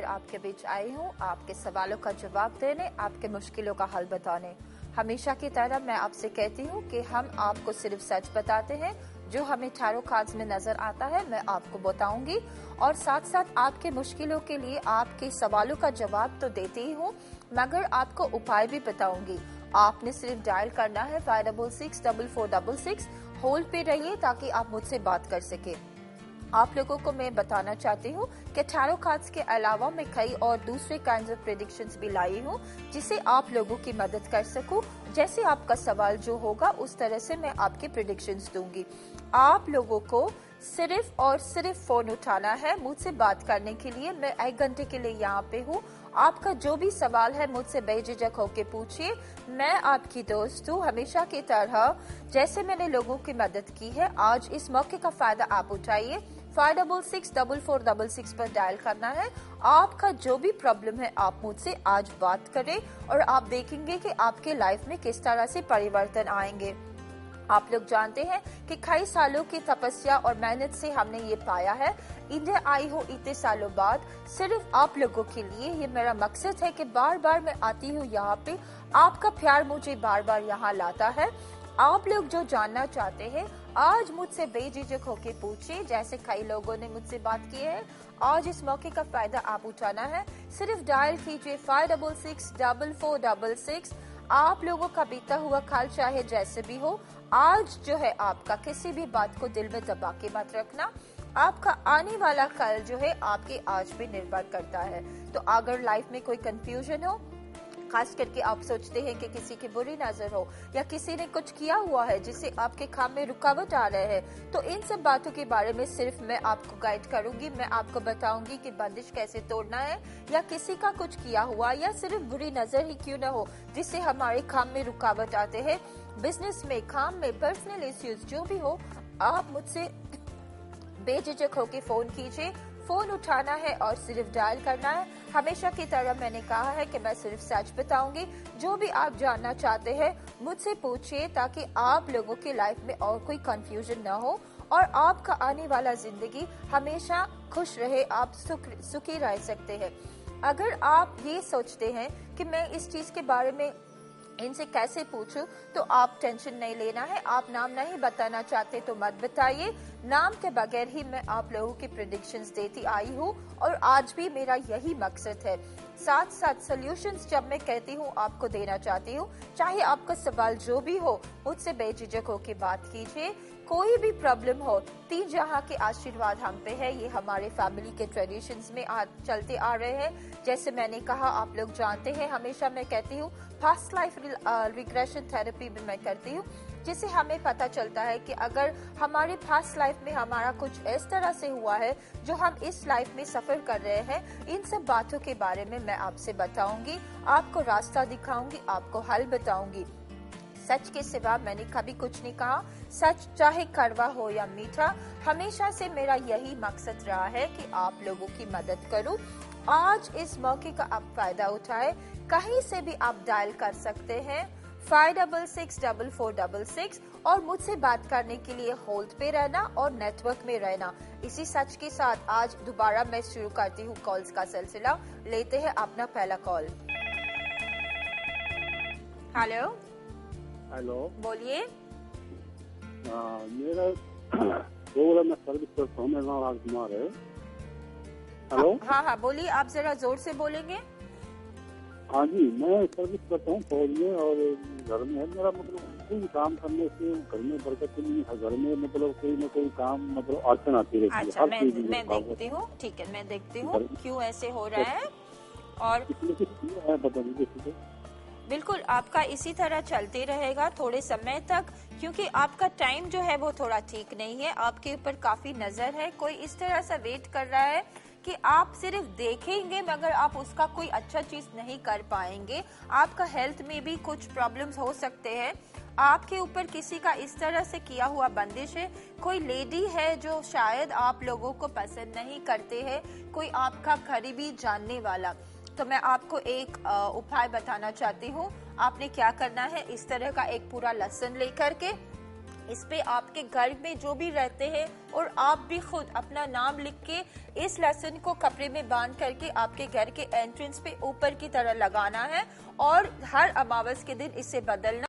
आपके बीच आई हूँ आपके सवालों का जवाब देने, आपके मुश्किलों का हल बताने। हमेशा की तरह मैं आपसे कहती हूँ कि हम आपको सिर्फ सच बताते हैं, जो हमें टैरो कार्ड्स में नजर आता है मैं आपको बताऊंगी, और साथ साथ आपके मुश्किलों के लिए आपके सवालों का जवाब तो देती ही हूँ, मगर आपको उपाय भी बताऊंगी। आपने सिर्फ डायल करना है 566-4466। होल्ड पे रहिए ताकि आप मुझसे बात कर सके। आप लोगों को मैं बताना चाहती हूँ कि टैरो कार्ड्स के अलावा मैं कई और दूसरे काइंड ऑफ प्रेडिक्शंस भी लाई हूँ, जिसे आप लोगों की मदद कर सकूं। जैसे आपका सवाल जो होगा उस तरह से मैं आपके प्रेडिक्शंस दूंगी। आप लोगों को सिर्फ और सिर्फ फोन उठाना है मुझसे बात करने के लिए। मैं 1 घंटे के लिए यहाँ पे हूँ। आपका जो भी सवाल है मुझसे बेझिझक होके पूछिए। मैं आपकी दोस्त हूँ हमेशा की तरह। जैसे मैंने लोगों की मदद की है, आज इस मौके का फायदा आप उठाइए। 566-4466 पर डायल करना है। आपका जो भी प्रॉब्लम है आप मुझसे आज बात करें और आप देखेंगे कि आपके लाइफ में किस तरह से परिवर्तन आएंगे। आप लोग जानते हैं कि कई सालों की तपस्या और मेहनत से हमने ये पाया है। इंडिया आई हो इतने सालों बाद सिर्फ आप लोगों के लिए। ये मेरा मकसद है कि बार बार मैं आती हूँ यहाँ पे, आपका प्यार मुझे बार बार यहाँ लाता है। आप लोग जो जानना चाहते हैं आज मुझसे बेझिझक होके पूछिए, जैसे कई लोगों ने मुझसे बात की है। आज इस मौके का फायदा आप उठाना है। सिर्फ डायल कीजिए 566-4466। आप लोगों का बीता हुआ कल चाहे जैसे भी हो, आज जो है आपका किसी भी बात को दिल में दबा के मत रखना। आपका आने वाला कल जो है आपके आज पे निर्भर करता है। तो अगर लाइफ में कोई कंफ्यूजन हो, खास करके आप सोचते हैं कि किसी की बुरी नजर हो या किसी ने कुछ किया हुआ है जिससे आपके काम में रुकावट आ रहे हैं, तो इन सब बातों के बारे में सिर्फ मैं आपको गाइड करूंगी। मैं आपको बताऊंगी कि बंदिश कैसे तोड़ना है, या किसी का कुछ किया हुआ या सिर्फ बुरी नजर ही क्यों ना हो जिससे हमारे काम में रुकावट आते हैं, बिजनेस में, काम में, पर्सनल इश्यूज जो भी हो, आप मुझसे बेझिझक होके फोन कीजिए। फोन उठाना है और सिर्फ डायल करना है। हमेशा की तरह मैंने कहा है कि मैं सिर्फ सच बताऊंगी। जो भी आप जानना चाहते हैं मुझसे पूछिए, ताकि आप लोगों की लाइफ में और कोई कंफ्यूजन ना हो और आपका आने वाला जिंदगी हमेशा खुश रहे, आप सुखी रह सकते हैं। अगर आप ये सोचते हैं कि मैं इस चीज के बारे में इनसे कैसे पूछूं, तो आप टेंशन नहीं लेना है। आप नाम नहीं बताना चाहते तो मत बताइए। नाम के बगैर ही मैं आप लोगों की प्रेडिक्शंस देती आई हूँ और आज भी मेरा यही मकसद है। साथ साथ सॉल्यूशंस जब मैं कहती हूँ आपको देना चाहती हूँ। चाहे आपका सवाल जो भी हो मुझसे बेझिझक होकर बात कीजिए। कोई भी प्रॉब्लम हो, 3 जहां के आशीर्वाद हम पे है। ये हमारे फैमिली के ट्रेडिशंस में चलते आ रहे हैं। जैसे मैंने कहा, आप लोग जानते हैं, हमेशा मैं कहती हूँ पास्ट लाइफ रिग्रेशन थेरेपी भी मैं करती हूँ, जिससे हमें पता चलता है कि अगर हमारे पास्ट लाइफ में हमारा कुछ इस तरह से हुआ है जो हम इस लाइफ में सफर कर रहे हैं, इन सब बातों के बारे में मैं आपसे बताऊंगी, आपको रास्ता दिखाऊंगी, आपको हल बताऊंगी। सच के सिवा मैंने कभी कुछ नहीं कहा। सच चाहे कड़वा हो या मीठा, हमेशा से मेरा यही मकसद रहा है कि आप लोगों की मदद करूं। आज इस मौके का आप फायदा उठाए। कहीं से भी आप डायल कर सकते हैं 566-4466 और मुझसे बात करने के लिए होल्ड पे रहना और नेटवर्क में रहना। इसी सच के साथ आज दोबारा मैं शुरू करती हूँ कॉल्स का सिलसिला। लेते हैं अपना पहला कॉल। हेलो हेलो, बोलिए। मेरा 2 वाला मैं सर्विस करता हूँ। मेरा नाम राजकुमार है। हेलो, हाँ, बोलिए। आप जरा जोर से बोलेंगे। हाँ जी, मैं सर्विस करता हूँ फौज में और घर में है। मेरा मतलब कोई काम करने से घर में बरकत नहीं है। घर में मतलब कोई न कोई काम मतलब अड़चन आती रहती है। अच्छा, मैं देखती हूँ। ठीक है, मैं देखती हूँ क्यों ऐसे हो रहा है। और पता नहीं किसी। बिल्कुल आपका इसी तरह चलते रहेगा थोड़े समय तक, क्योंकि आपका टाइम जो है वो थोड़ा ठीक नहीं है। आपके ऊपर काफी नजर है। कोई इस तरह से वेट कर रहा है कि आप सिर्फ देखेंगे मगर आप उसका कोई अच्छा चीज नहीं कर पाएंगे। आपका हेल्थ में भी कुछ प्रॉब्लम्स हो सकते हैं। आपके ऊपर किसी का इस तरह से किया हुआ बंदिश है। कोई लेडी है जो शायद आप लोगों को पसंद नहीं करते हैं, कोई आपका करीबी जानने वाला। तो मैं आपको एक उपाय बताना चाहती हूँ। आपने क्या करना है, इस तरह का एक पूरा लहसुन लेकर के इस पे आपके घर में जो भी रहते हैं और आप भी खुद अपना नाम लिख के इस लेसन को कपड़े में बांध करके आपके घर के एंट्रेंस पे ऊपर की तरह लगाना है और हर अमावस के दिन इसे बदलना।